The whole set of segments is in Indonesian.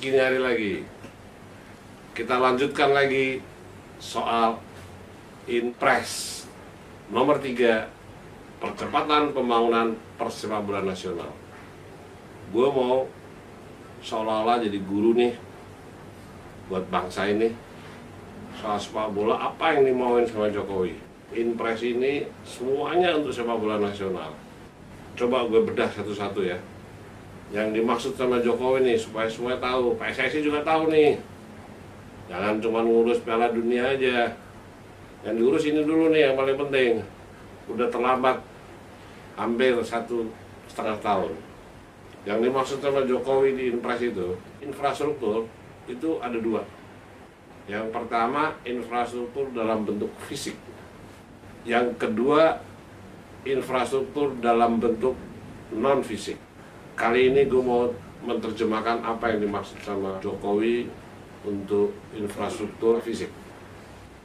Gini hari lagi, kita lanjutkan lagi soal Inpres nomor 3, percepatan pembangunan persepakbolaan nasional. Gue mau seolah-olah jadi guru nih buat bangsa ini soal sepak bola. Apa yang dimauin sama Jokowi? Inpres ini semuanya untuk sepak bola nasional. Coba gue bedah satu-satu ya. Yang dimaksud sama Jokowi nih, supaya semua tahu, PSSI juga tahu nih. Jangan cuma ngurus Piala Dunia aja. Yang diurus ini dulu nih yang paling penting. Udah terlambat hampir 1,5 tahun. Yang dimaksud sama Jokowi di Inpres itu, infrastruktur itu ada 2. Yang pertama, infrastruktur dalam bentuk fisik. Yang kedua, infrastruktur dalam bentuk non-fisik. Kali ini gue mau menerjemahkan apa yang dimaksud sama Jokowi untuk infrastruktur fisik.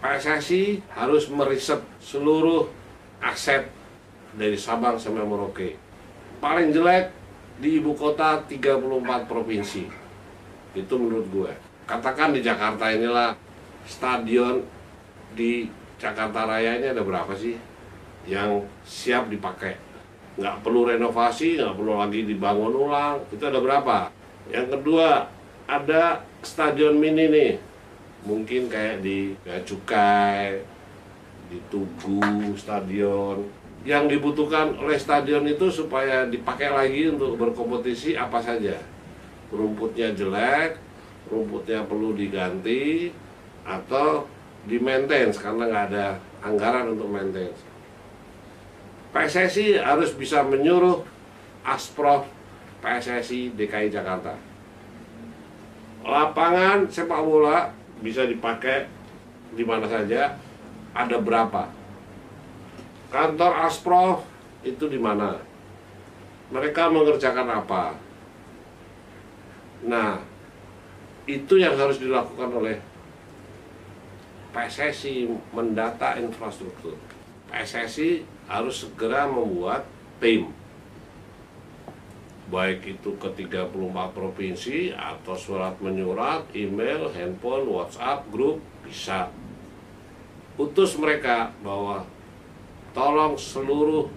PSSI harus meriset seluruh aset dari Sabang sampai Merauke. Paling jelek di ibu kota 34 provinsi. Itu menurut gue. Katakan di Jakarta inilah, stadion di Jakarta Raya ini ada berapa sih yang siap dipakai? Nggak perlu renovasi, nggak perlu lagi dibangun ulang. Itu ada berapa? Yang kedua, ada stadion mini nih, mungkin kayak di Bea Cukai, di Tugu stadion. Yang dibutuhkan oleh stadion itu supaya dipakai lagi untuk berkompetisi apa saja. Rumputnya jelek, rumputnya perlu diganti, atau di-maintenance karena nggak ada anggaran untuk maintenance. PSSI harus bisa menyuruh Asprof PSSI DKI Jakarta. Lapangan sepak bola bisa dipakai di mana saja, ada berapa? Kantor Asprof itu di mana? Mereka mengerjakan apa? Nah, itu yang harus dilakukan oleh PSSI, mendata infrastruktur. PSSI harus segera membuat tim, baik itu ke 34 provinsi atau surat menyurat, email, handphone, WhatsApp, grup, bisa. Utus mereka bahwa tolong seluruh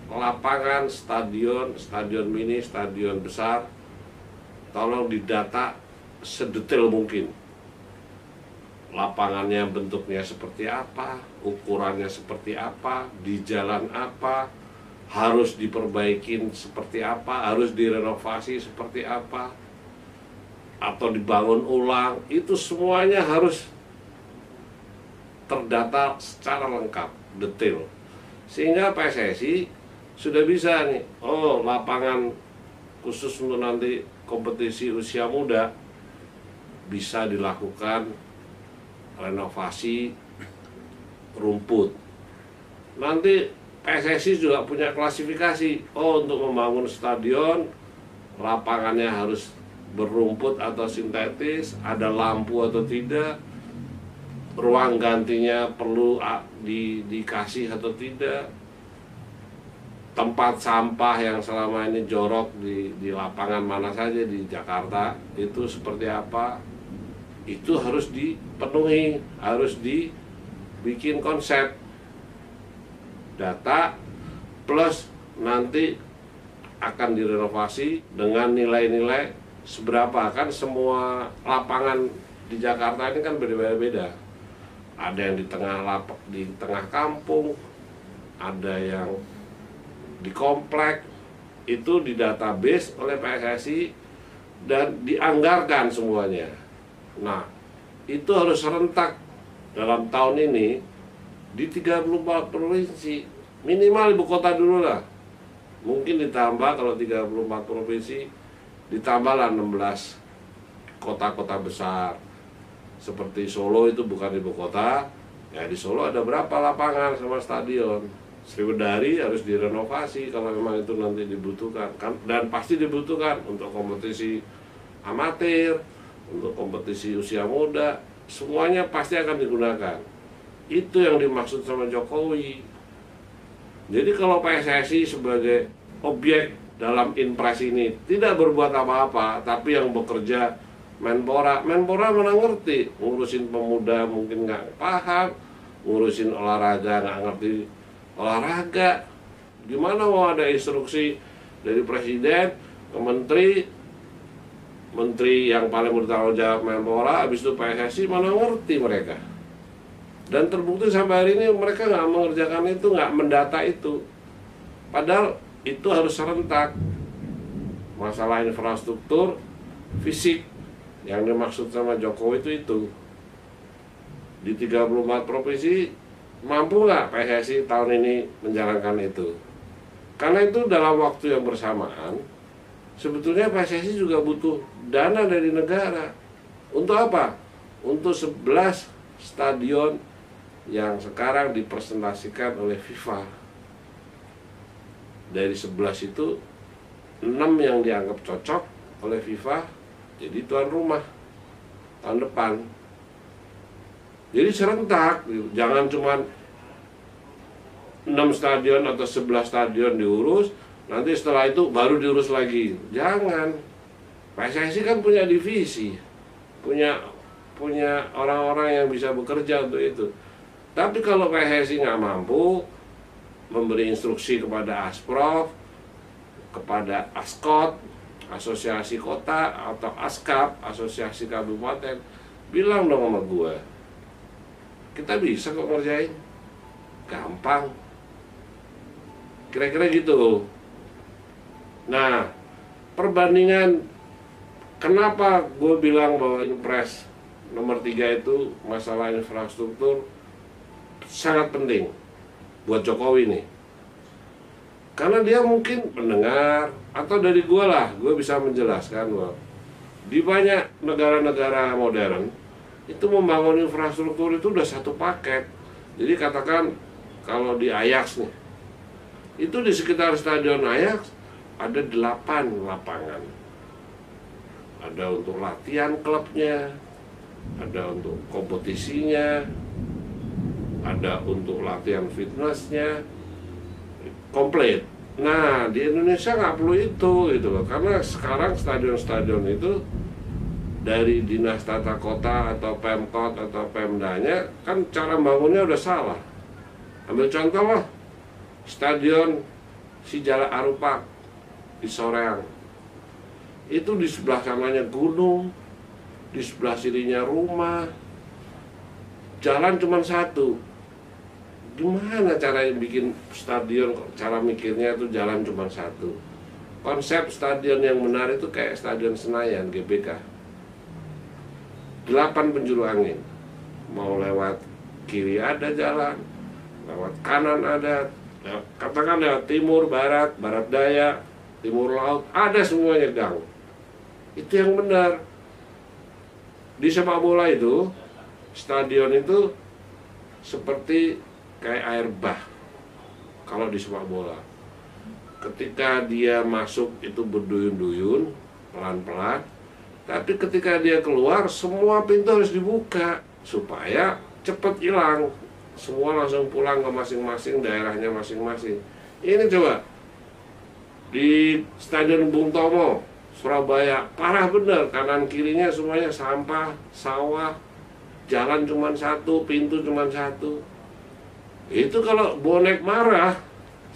lapangan, stadion, stadion mini, stadion besar, tolong didata sedetail mungkin. Lapangannya bentuknya seperti apa, ukurannya seperti apa, di jalan apa, harus diperbaikin seperti apa, harus direnovasi seperti apa, atau dibangun ulang. Itu semuanya harus terdata secara lengkap, detail. Sehingga PSSI sudah bisa nih, oh lapangan khusus untuk nanti kompetisi usia muda bisa dilakukan renovasi rumput. Nanti PSSI juga punya klasifikasi. Oh, untuk membangun stadion, lapangannya harus berumput atau sintetis, ada lampu atau tidak, ruang gantinya perlu dikasih atau tidak, tempat sampah yang selama ini jorok di lapangan mana saja di Jakarta itu seperti apa. Itu harus dipenuhi, harus dibikin konsep data, plus nanti akan direnovasi dengan nilai-nilai seberapa. Kan semua lapangan di Jakarta ini kan berbeda-beda. Ada yang di tengah kampung, ada yang di komplek. Itu di database oleh PSSI dan dianggarkan semuanya. Nah, itu harus serentak dalam tahun ini di 34 provinsi. Minimal ibu kota dulu lah. Mungkin ditambah kalau 34 provinsi, ditambahlah 16 kota-kota besar. Seperti Solo itu bukan ibu kota, ya di Solo ada berapa lapangan sama stadion. Sriwedari harus direnovasi kalau memang itu nanti dibutuhkan. Dan pasti dibutuhkan untuk kompetisi amatir, untuk kompetisi usia muda, semuanya pasti akan digunakan. Itu yang dimaksud sama Jokowi. Jadi kalau PSSI sebagai objek dalam Inpres ini tidak berbuat apa-apa, tapi yang bekerja Menpora mana ngerti, ngurusin pemuda mungkin nggak paham, ngurusin olahraga nggak ngerti olahraga. Gimana mau ada instruksi dari presiden ke menteri yang paling bertanggung jawab Menpora, habis itu PSSI mana ngerti mereka. Dan terbukti sampai hari ini mereka nggak mengerjakan itu, nggak mendata itu. Padahal itu harus serentak. Masalah infrastruktur, fisik yang dimaksud sama Jokowi itu. Di 34 provinsi mampu nggak PSSI tahun ini menjalankan itu? Karena itu dalam waktu yang bersamaan, sebetulnya PSSI juga butuh dana dari negara. Untuk apa? Untuk 11 stadion yang sekarang dipresentasikan oleh FIFA. Dari 11 itu 6 yang dianggap cocok oleh FIFA jadi tuan rumah tahun depan. Jadi serentak, jangan cuma 6 stadion atau 11 stadion diurus, nanti setelah itu baru diurus lagi. Jangan. PSSI kan punya divisi, punya orang-orang yang bisa bekerja untuk itu. Tapi kalau PSSI nggak mampu memberi instruksi kepada Asprof, kepada Askot, Asosiasi Kota, atau Askap, Asosiasi Kabupaten, bilang dong sama gue, kita bisa kok ngerjain, gampang, kira-kira gitu. Nah, perbandingan kenapa gue bilang bahwa Impres nomor 3 itu masalah infrastruktur sangat penting buat Jokowi nih. Karena dia mungkin mendengar, atau dari gue lah, gue bisa menjelaskan bahwa di banyak negara-negara modern itu membangun infrastruktur itu udah satu paket. Jadi katakan kalau di Ajax nih, itu di sekitar stadion Ajax ada 8 lapangan. Ada untuk latihan klubnya, ada untuk kompetisinya, ada untuk latihan fitnessnya, komplit. Nah, di Indonesia nggak perlu itu gitu loh, karena sekarang stadion-stadion itu dari Dinas Tata Kota atau Pemkot atau Pemdanya kan cara bangunnya udah salah. Ambil contoh lah, stadion Sijala Arupak di Soreang, itu di sebelah kanannya gunung, di sebelah kirinya rumah, jalan cuma satu. Gimana cara bikin stadion, cara mikirnya itu jalan cuma satu. Konsep stadion yang benar itu kayak stadion Senayan, GBK, 8 penjuru angin. Mau lewat kiri ada jalan, lewat kanan ada, katakan lewat timur, barat, barat daya, timur laut, ada semuanya gang. Itu yang benar. Di sepak bola itu, stadion itu seperti kayak air bah. Kalau di sepak bola, ketika dia masuk itu berduyun-duyun, pelan-pelan. Tapi ketika dia keluar, semua pintu harus dibuka supaya cepat hilang. Semua langsung pulang ke masing-masing daerahnya masing-masing. Ini coba di Stadion Bung Tomo, Surabaya, parah bener. Kanan kirinya semuanya sampah, sawah, jalan cuma satu, pintu cuma satu. Itu kalau bonek marah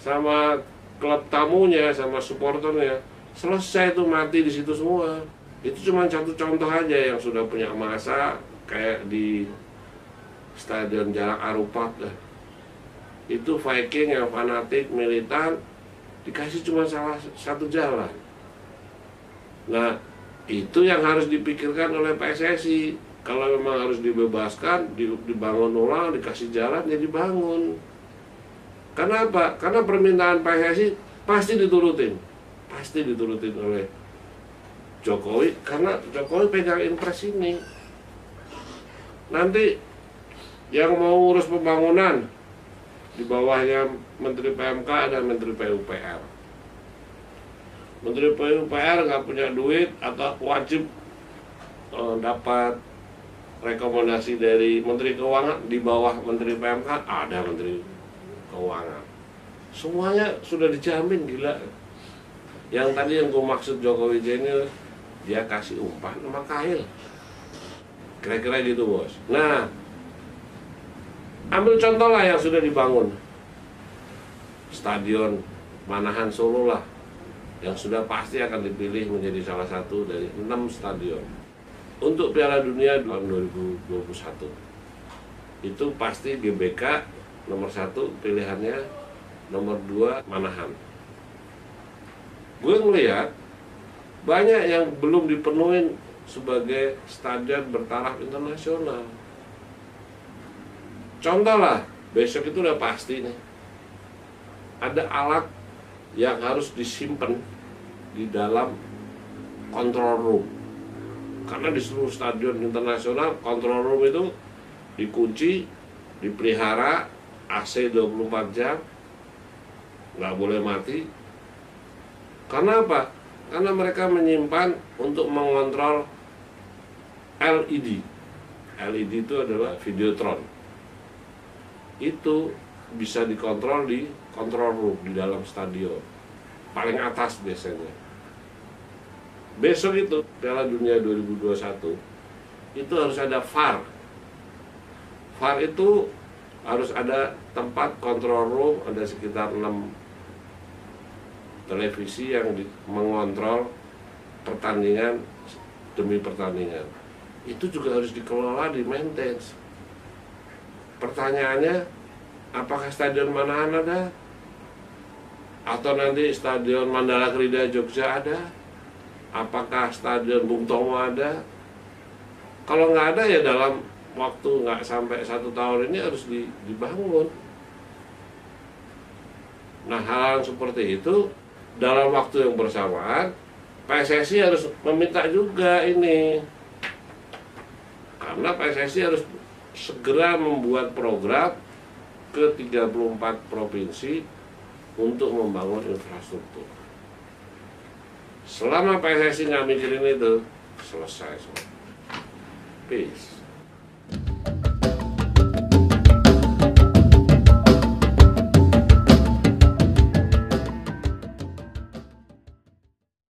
sama klub tamunya, sama supporternya, selesai itu, mati di situ semua. Itu cuma satu contoh aja yang sudah punya masa kayak di Stadion Jalak Harupat lah. Itu Viking yang fanatik militan dikasih cuma salah satu jalan. Nah, itu yang harus dipikirkan oleh PSSI. Kalau memang harus dibebaskan, dibangun ulang, dikasih jalan, ya dibangun. Karena apa? Karena permintaan PSSI pasti diturutin. Pasti diturutin oleh Jokowi, karena Jokowi pegang Impres ini. Nanti yang mau urus pembangunan di bawahnya Menteri PMK dan Menteri PUPR. Menteri PUPR nggak punya duit atau wajib dapat rekomendasi dari Menteri Keuangan. Di bawah Menteri PMK ada Menteri Keuangan. Semuanya sudah dijamin, gila. Yang tadi yang gue maksud Jokowi ini dia kasih umpan sama kail. Kira-kira gitu, Bos. Nah, ambil contoh lah yang sudah dibangun. Stadion Manahan Solo lah, yang sudah pasti akan dipilih menjadi salah satu dari 6 stadion untuk Piala Dunia tahun 2021. Itu pasti GBK nomor 1 pilihannya, nomor 2 Manahan. Gue ngelihat banyak yang belum dipenuhin sebagai stadion bertaraf internasional. Contoh lah, besok itu udah pasti nih, ada alat yang harus disimpan di dalam control room. Karena di seluruh stadion internasional, control room itu dikunci, dipelihara, AC 24 jam, nggak boleh mati. Karena apa? Karena mereka menyimpan untuk mengontrol LED. LED itu adalah videotron. Itu bisa dikontrol di control room di dalam stadion, paling atas biasanya. Besok itu Piala Dunia 2021 itu harus ada VAR. VAR itu harus ada tempat control room, ada sekitar 6 televisi yang mengontrol pertandingan demi pertandingan. Itu juga harus dikelola, di maintenance. Pertanyaannya, apakah stadion Manahan ada? Atau nanti stadion Mandala Krida Jogja ada? Apakah stadion Bung Tomo ada? Kalau nggak ada, ya dalam waktu nggak sampai 1 tahun ini harus dibangun. Nah, hal seperti itu dalam waktu yang bersamaan PSSI harus meminta juga ini, karena PSSI harus segera membuat program ke 34 provinsi untuk membangun infrastruktur. Selama PSSI nggak mikirin itu, selesai semua. Peace.